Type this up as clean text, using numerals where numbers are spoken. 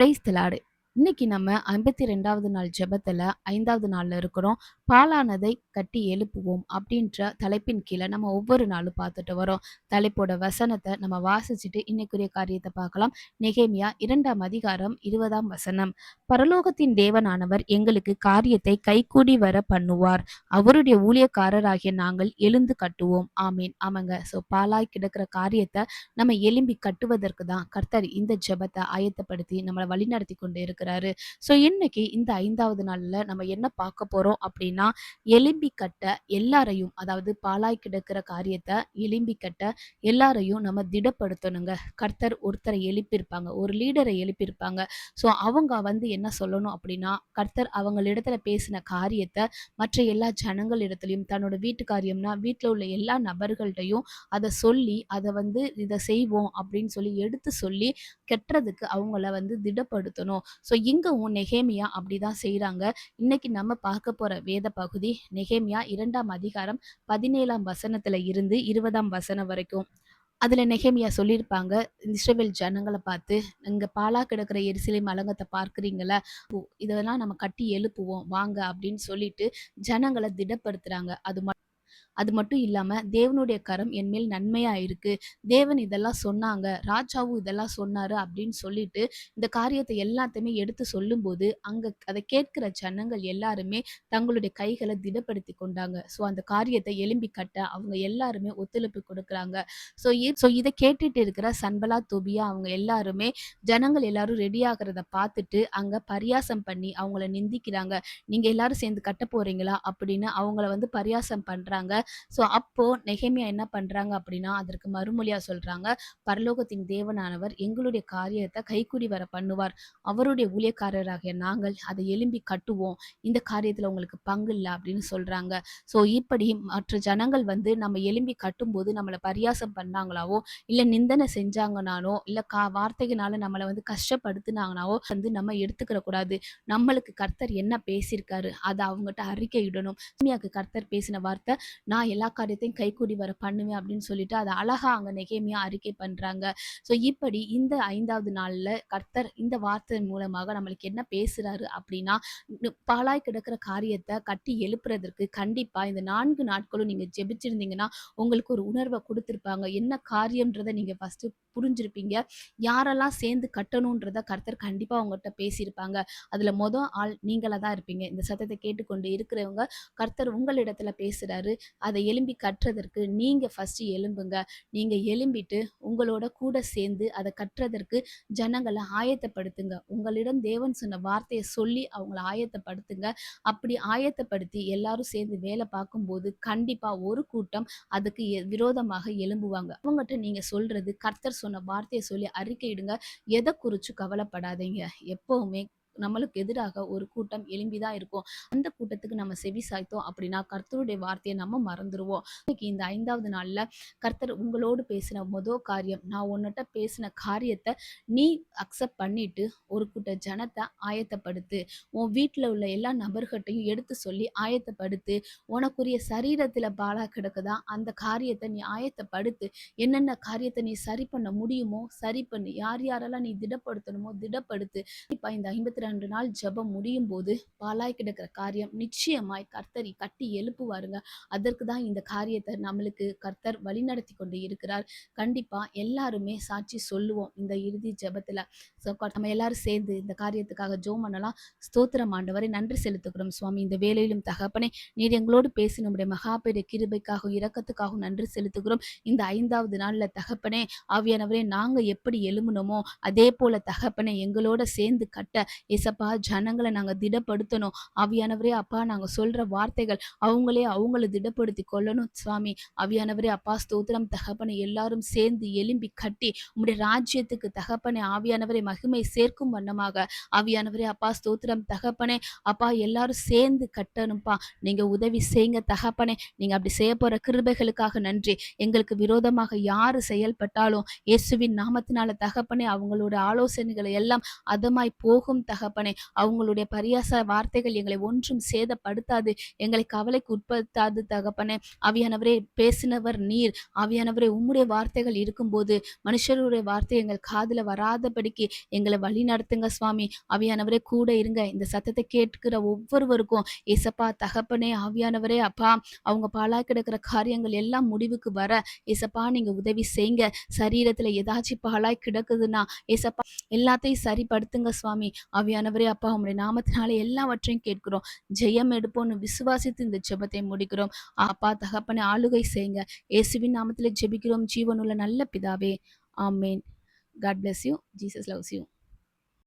Praise the Lord. இன்னைக்கு நம்ம 52வது நாள் ஜெபத்துல 5வது நாள்ல இருக்கிறோம். பாழானதை கட்டி எழுப்புவோம் அப்படின்ற தலைப்பின் கீழ நம்ம ஒவ்வொரு நாளும் பார்த்துட்டு வரோம். தலைப்போட வசனத்தை நம்ம வாசிச்சுட்டு இன்னைக்குரிய காரியத்தை பார்க்கலாம். நெகேமியா 2ஆம் அதிகாரம் 20ஆம் வசனம். பரலோகத்தின் தேவனானவர் எங்களுக்கு காரியத்தை கைகூடி வர பண்ணுவார். அவருடைய ஊழியக்காரராகிய நாங்கள் எழுந்து கட்டுவோம். ஆமீன். ஆமாங்க. பாழாய் கிடக்கிற காரியத்தை நம்ம எழும்பி கட்டுவதற்கு தான் கர்த்தர் இந்த ஜெபத்தை ஆயத்தப்படுத்தி நம்மளை வழிநடத்தி கொண்டு இருக்கிறாரு. இன்னைக்கு இந்த 5வது நாள்ல நம்ம என்ன பார்க்க போறோம் அப்படின்னா, எலும்பி கட்ட எல்லாரையும், அதாவது பாழாய் கிடக்கிற காரியத்தை எலும்பி கட்ட எல்லாரையும் நம்ம திடப்படுத்தணுங்க. கர்த்தர் ஒருத்தரை எழுப்பியிருப்பாங்க, ஒரு லீடரை எழுப்பியிருப்பாங்க. அவங்க என்ன சொல்லணும் அப்படின்னா, கர்த்தர் அவங்களிடத்துல பேசின காரியத்தை மற்ற எல்லா ஜனங்களிடத்திலையும், தன்னோட வீட்டு காரியம்னா வீட்டில் உள்ள எல்லா நபர்கள்ட்டையும் அதை சொல்லி, அதை இதை செய்வோம் அப்படின்னு சொல்லி எடுத்து சொல்லி கெட்டுறதுக்கு அவங்கள திடப்படுத்தணும். இங்கவும் நெகேமியா அப்படிதான் செய்றாங்க. இன்னைக்கு நம்ம பார்க்க போற வேத பகுதி நெகேமியா 2ஆம் அதிகாரம் 17ஆம் வசனத்துல இருந்து 20ஆம் வசனம் வரைக்கும். அதுல நெகேமியா சொல்லியிருப்பாங்க, இஸ்ரவேல் ஜனங்களை பார்த்து, இங்க பாழா கிடக்கிற எருசலேம் அலங்கத்தை பார்க்கிறீங்களா, இதெல்லாம் நம்ம கட்டி எழுப்புவோம் வாங்க அப்படின்னு சொல்லிட்டு ஜனங்களை திடப்படுத்துறாங்க. அது மட்டும் இல்லாம தேவனுடைய கரம் என் மேல் நன்மையா இருக்கு, தேவன் இதெல்லாம் சொன்னாங்க, ராஜாவும் இதெல்லாம் சொன்னாரு அப்படின்னு சொல்லிட்டு இந்த காரியத்தை எல்லாத்தையுமே எடுத்து சொல்லும்போது அங்க அதை கேட்கிற ஜனங்கள் எல்லாருமே தங்களுடைய கைகளை திடப்படுத்தி கொண்டாங்க. அந்த காரியத்தை எழும்பி கட்ட அவங்க எல்லாருமே ஒத்துழைப்பு கொடுக்குறாங்க. இதை கேட்டுட்டு இருக்கிற சன்பலா தோபியா அவங்க எல்லாருமே, ஜனங்கள் எல்லாரும் ரெடி ஆகிறத பார்த்துட்டு அங்க பரியாசம் பண்ணி அவங்கள நிந்திக்கிறாங்க. நீங்க எல்லாரும் சேர்ந்து கட்ட போறீங்களா அப்படின்னு அவங்கள பரியாசம் பண்றாங்க. அப்போ நெகேமியா என்ன பண்றாங்க அப்படின்னா, அதற்கு மறுமொழியா சொல்றாங்க, பரலோகத்தின் தேவனானவர் எங்களுடைய காரியத்தை கைக்கூடி வர பண்ணுவார். அவருடைய ஊழியக்காரராகிய நாங்கள் அதை எழும்பி கட்டுவோம். இந்த காரியத்துல உங்களுக்கு பங்கு இல்லை அப்படின்னு சொல்றாங்க. இப்படி மற்ற ஜனங்கள் நம்ம எழும்பி கட்டும்போது நம்மளை பரியாசம் பண்ணாங்களாவோ, இல்ல நிந்தனை செஞ்சாங்கனாலோ, இல்ல வார்த்தைகளால நம்மளை கஷ்டப்படுத்தினாங்கனாவோ நம்ம எடுத்துக்கிற கூடாது. நம்மளுக்கு கர்த்தர் என்ன பேசியிருக்காரு அதை அவங்ககிட்ட அறிக்கையிடணும். கர்த்தர் பேசின வார்த்தை, நான் எல்லா காரியத்தையும் கைக்கூடி வர பண்ணுவேன் அப்படின்னு சொல்லிட்டு அதை அழகா அங்க நெகேமியா அறிக்கை பண்றாங்க. இப்படி இந்த 5வது நாள்ல கர்த்தர் இந்த வார்த்தை மூலமாக நம்மளுக்கு என்ன பேசுறாரு அப்படின்னா, பாழாய் கிடக்கிற காரியத்தை கட்டி எழுப்புறதற்கு கண்டிப்பா இந்த 4 நாட்களும் நீங்க ஜெபிச்சிருந்தீங்கன்னா உங்களுக்கு ஒரு உணர்வை கொடுத்திருப்பாங்க. என்ன காரியம்ன்றதை நீங்க ஃபர்ஸ்ட் புரிஞ்சிருப்பீங்க. யாரெல்லாம் சேர்ந்து கட்டணும்ன்றத கர்த்தர் கண்டிப்பா உங்ககிட்ட பேசியிருப்பாங்க. அதுல ஆள் நீங்களா தான் இருப்பீங்க. இந்த சத்தத்தை கேட்டுக்கொண்டு இருக்கிறவங்க, கர்த்தர் உங்களிடத்துல பேசுறாரு. அதை எழும்பி கட்டுறதற்கு நீங்க ஃபர்ஸ்ட் எழும்புங்க. நீங்க எழும்பிட்டு உங்களோட கூட சேர்ந்து அதை கட்டுறதற்கு ஜனங்களை ஆயத்தப்படுத்துங்க. உங்களிடம் தேவன் சொன்ன வார்த்தையை சொல்லி அவங்களை ஆயத்தப்படுத்துங்க. அப்படி ஆயத்தப்படுத்தி எல்லாரும் சேர்ந்து வேலை பார்க்கும்போது கண்டிப்பா ஒரு கூட்டம் அதுக்கு விரோதமாக எழும்புவாங்க. அவங்ககிட்ட நீங்க சொல்றது, கர்த்தர் சொன்ன வார்த்தையை சொல்லி அறிக்கையிடுங்க. எதை குறிச்சு கவலைப்படாதீங்க. எப்பவுமே நம்மளுக்கு எதிராக ஒரு கூட்டம் எழும்பிதான் இருக்கும். அந்த கூட்டத்துக்கு நம்ம செவி சாய்த்தோம் அப்படின்னா கர்த்தருடைய வார்த்தையை நம்ம மறந்துடுவோம். இன்னைக்கு இந்த 5வது நாள்ல கர்த்தர் உங்களோடு பேசின காரியம், நான் உன்னிட்ட பேசின காரியத்தை நீ அக்செப்ட் பண்ணிட்டு ஒரு கூட்ட ஜனத்தை ஆயத்தப்படுத்து. உன் வீட்டுல உள்ள எல்லா நபர்கிட்டையும் எடுத்து சொல்லி ஆயத்தப்படுத்து. உனக்குரிய சரீரத்துல பாலா கிடக்குதா, அந்த காரியத்தை நீ ஆயத்தப்படுத்து. என்னென்ன காரியத்தை நீ சரி பண்ண முடியுமோ சரி பண்ணு. யார் யாரெல்லாம் நீ திடப்படுத்தணுமோ திடப்படுத்து. இப்ப இந்த 52 நாள் ஜெபம் முடியும் போது பாழாய் கிடக்கிற காரியம் நிச்சயமாய் கர்த்தர் கட்டி எழுப்புவாருங்க. அதற்கு தான் இந்த காரியத்தை நம்மளுக்கு கர்த்தர் வழிநடத்தி கொண்டு இருக்கிறார். கண்டிப்பா எல்லாருமே சாட்சி சொல்லுவோம் இந்த இறுதி ஜெபத்துல. நம்ம எல்லாரும் சேர்ந்து இந்த காரியத்துக்காக ஜெபம் பண்ணலாம். ஸ்தோத்திரம் ஆண்டவரே, நன்றி செலுத்துகிறோம் சுவாமி. இந்த வேளையிலும் தகப்பனே, நீர் எங்களோடு பேசி நம்முடைய மகாபெரிய கிருபைக்காகவும் இரக்கத்துக்காகவும் நன்றி செலுத்துகிறோம். இந்த 5வது நாள்ல தகப்பனே, ஆவியானவரே, நாங்க எப்படி எழும்பணுமோ அதே போல தகப்பனே எங்களோட சேர்ந்து கட்ட ஏசப்பா ஜனங்களை நாங்க திடப்படுத்தணும். ஆவியானவரே அப்பா, நாங்க சொல்ற வார்த்தைகள் அவங்கள திடப்படுத்தி கொள்ளணும் சுவாமி. ஆவியானவரே அப்பா, ஸ்தோத்திரம் தகப்பனை, எல்லாரும் சேர்ந்து எழும்பி கட்டி உம்முடைய ராஜ்யத்துக்கு தகப்பனை ஆவியானவரை மகிமை சேர்க்கும் வண்ணமாக ஆவியானவரே அப்பா, ஸ்தோத்திரம் தகப்பனே அப்பா, எல்லாரும் சேர்ந்து கட்டணும்ப்பா. நீங்க உதவி செய்யுங்க தகப்பனே. நீங்க அப்படி செய்ய போற கிருபைகளுக்காக நன்றி. எங்களுக்கு விரோதமாக யாரு செயல்பட்டாலும் இயேசுவின் நாமத்தினால தகப்பனே அவங்களோட ஆலோசனைகளை எல்லாம் அதமாய் போகும் தகப்பனே. தகப்பனே. அவங்களுடைய பரியாச வார்த்தைகள் எங்களை ஒன்றும் சேதப்படுத்தாது. எங்களை கவலைக்கு உட்படுத்தாது தகப்பனே. ஆவியானவரே, பேசினவர் நீர். ஆவியானவரே, உம்முடைய வார்த்தைகள் இருக்கும்போது மனுஷருடைய வார்த்தை எங்கள் காதுல வராதபடிக்கு எங்களை வழி நடத்துங்க சுவாமி. ஆவியானவரே, கூட இருங்க. இந்த சத்தத்தை கேட்கிற ஒவ்வொருவருக்கும் ஏசப்பா தகப்பனே, ஆவியானவரே அப்பா, அவங்க பாழாய் கிடக்கிற காரியங்கள் எல்லாம் முடிவுக்கு வர ஏசப்பா நீங்க உதவி செய்யுங்க. சரீரத்துல ஏதாச்சும் பாழாய் கிடக்குதுன்னா ஏசப்பா எல்லாத்தையும் சரிப்படுத்துங்க சுவாமி. ஆவியானவரே அப்பா, உம்முடைய நாமத்தினாலே எல்லாவற்றையும் கேட்கிறோம். ஜெயம் எடுப்போம்னு விசுவாசித்து இந்த ஜெபத்தை முடிக்கிறோம். அப்பா தகப்பனே, ஆளுகை செய்யுங்க. இயேசுவின் நாமத்திலே ஜெபிக்கிறோம் ஜீவனுள்ள நல்ல பிதாவே. Amen. God bless you. Jesus loves you.